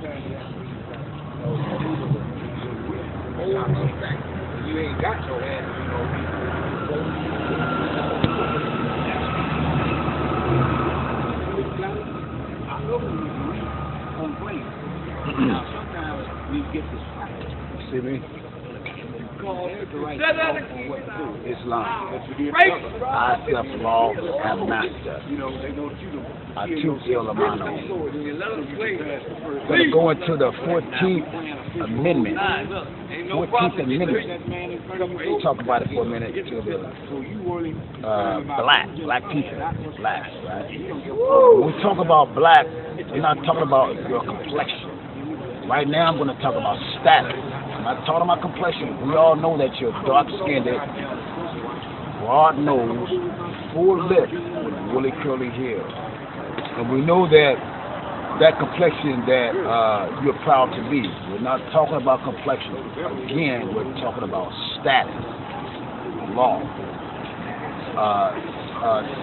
You ain't got no ass, I know we complain. Now sometimes we get this fight. See me? Islam. I self-law and master. I two Ilamano. Going to go into the 14th Amendment. 14th Amendment. Talk about it for a minute. To the black people. Blacks, right? When we talk about black, we're not talking about your complexion. Right now I'm going to talk about status. I'm not talking about complexion. We all know that you're dark-skinned, broad nose, full lip, with woolly curly hair. And we know that complexion that you're proud to be. We're not talking about complexion. Again, we're talking about status, law,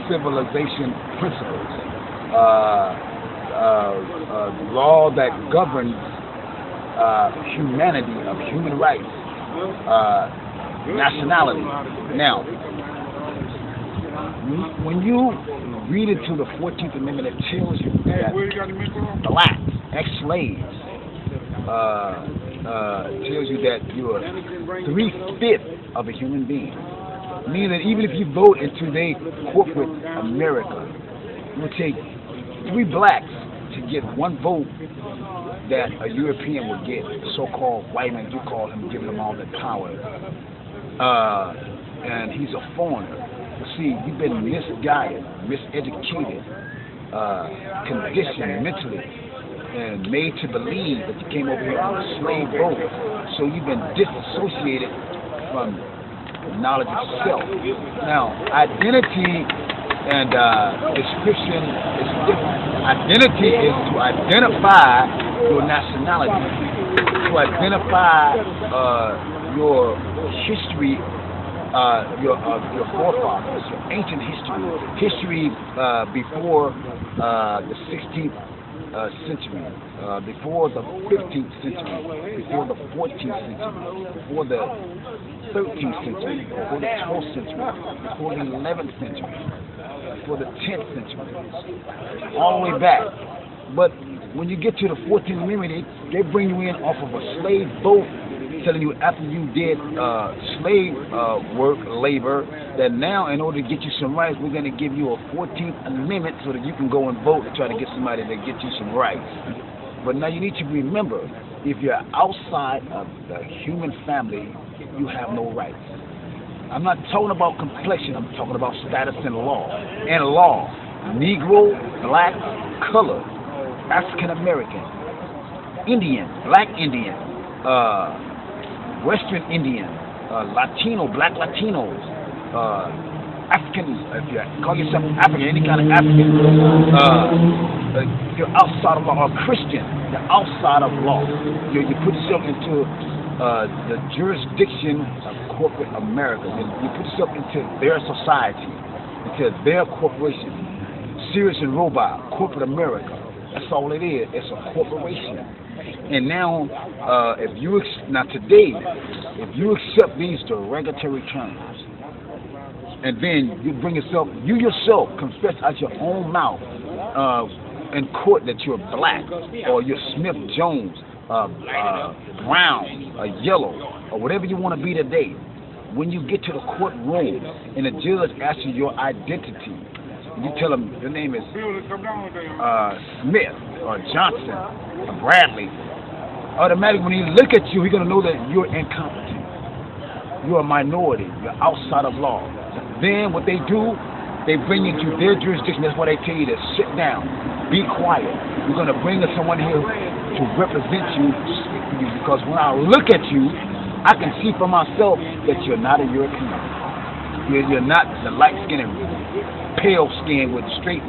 civilization principles, law that governs humanity, of human rights, nationality. Now, when you read into the 14th Amendment, it tells you that blacks, ex-slaves, tells you that you are 3/5 of a human being. Meaning that even if you vote in today's corporate America, it would take 3 blacks to get 1 vote that a European would get, so-called white man, you call him, giving him all the power. And he's a foreigner. See, you've been misguided, miseducated, conditioned mentally, and made to believe that you came over here on a slave boat. So you've been disassociated from knowledge of self. Now, identity and description is different. Identity is to identify your nationality, to identify your history, your forefathers, your ancient history before the 16th century, before the 15th century, before the 14th century, before the 13th century, before the 12th century, before the 11th century, before the 10th century, all the way back. But when you get to the 14th Amendment, they bring you in off of a slave boat, telling you after you did slave work, labor, that now in order to get you some rights, we're going to give you a 14th Amendment so that you can go and vote to try to get somebody to get you some rights. But now you need to remember, if you're outside of the human family, you have no rights. I'm not talking about complexion, I'm talking about status and law. And law, Negro, black, color, African American, Indian, black Indian, Western Indian, Latino, black Latinos, African, if you call yourself African, any kind of African, you're outside of law, or Christian, you're outside of law. You put yourself into the jurisdiction of corporate America. You put yourself into their society, into their corporation. Serious and Robot, corporate America. That's all it is. It's a corporation. And now, today, if you accept these derogatory terms, and then you bring yourself, you yourself confess out your own mouth in court that you're black, or you're Smith Jones, brown, yellow, or whatever you want to be today. When you get to the courtroom and the judge asks you your identity, you tell him your name is Smith or Johnson or Bradley, automatically when he look at you, he's going to know that you're incompetent. You're a minority. You're outside of law. Then what they do, they bring you to their jurisdiction. That's why they tell you to sit down, be quiet. We're going to bring someone here to represent you, speak for you, because when I look at you, I can see for myself that you're not a European. You're not the light-skinned, pale skin with straight,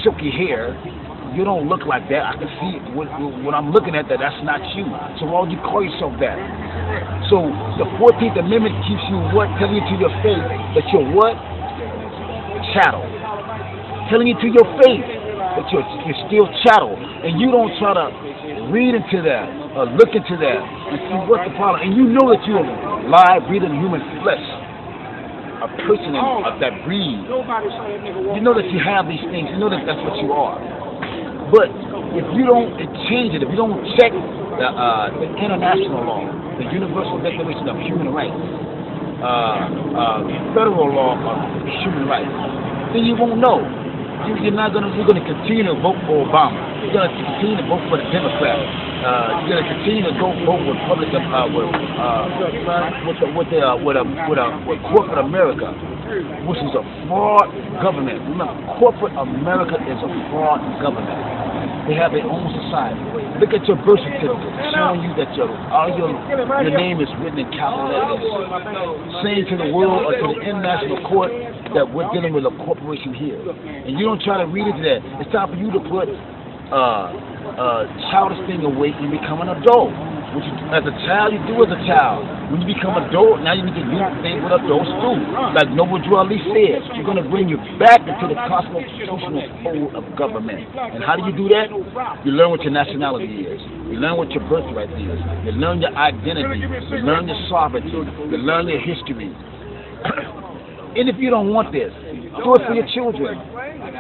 silky hair. You don't look like that. I can see when I'm looking at that, that's not you. So why would you call yourself that? So the 14th Amendment keeps you what? Telling you to your face that you're what? Chattel. Telling you to your face but you're still chattel, and you don't try to read into that or look into that and see what the problem. And you know that you're live, breathing human flesh, a person of that breed. You know that you have these things. You know that that's what you are. But if you don't change it, if you don't check the international law, the Universal Declaration of Human Rights, federal law of human rights, then you won't know. You're going to continue to vote for Obama. You're going to continue to vote for the Democrats. You're going to continue to vote with Republican with corporate America, which is a fraud government. Remember, corporate America is a fraud government. They have their own society. Look at your birth certificate, showing you that your name is written in capital letters, saying to the world or to the international court that we're dealing with a corporation here. And you don't try to read into that. It's time for you to put childish thing away and become an adult. Which as a child, you do as a child. When you become an adult, now you need to do things what adults do. Like Noble Drew Ali said, we're going to bring you back into the constitutional fold of government. And how do you do that? You learn what your nationality is. You learn what your birthright is. You learn your identity. You learn your sovereignty. You learn your history. And if you don't want this, do it for your children.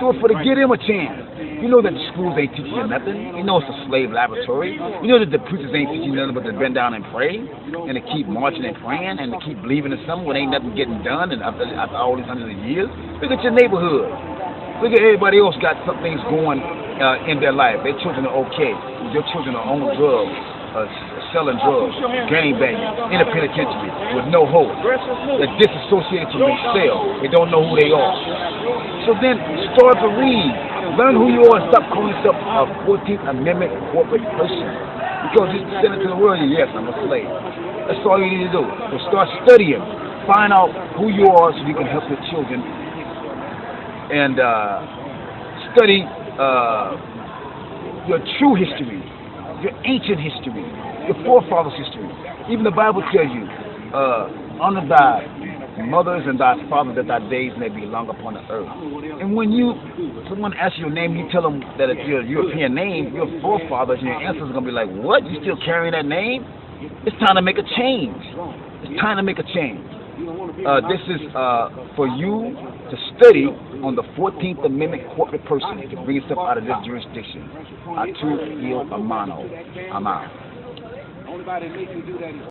Do it give them a chance. You know that the schools ain't teaching you nothing. You know it's a slave laboratory. You know that the preachers ain't teaching you nothing but to bend down and pray, and to keep marching and praying, and to keep believing in something when ain't nothing getting done and after all these hundreds of years. Look at your neighborhood. Look at everybody else got some things going in their life. Their children are okay. Your children are on drugs, selling drugs, gang banging, in a penitentiary with no hope. They're disassociated from themselves. They don't know who they are. So then start to read. Learn who you are and stop calling yourself a 14th Amendment corporate person. Because you send it to the world, yes, I'm a slave. That's all you need to do. So start studying. Find out who you are so you can help your children. And study your true history, your ancient history, your forefathers' history. Even the Bible tells you, honor thy mothers and thy fathers, that thy days may be long upon the earth. And when someone asks you your name, you tell them that it's your European name, your forefathers, and your ancestors are going to be like, what? You still carrying that name? It's time to make a change. It's time to make a change. This is for you to study on the 14th Amendment corporate person to bring yourself out of this jurisdiction. Atu Il Amano. I'm out.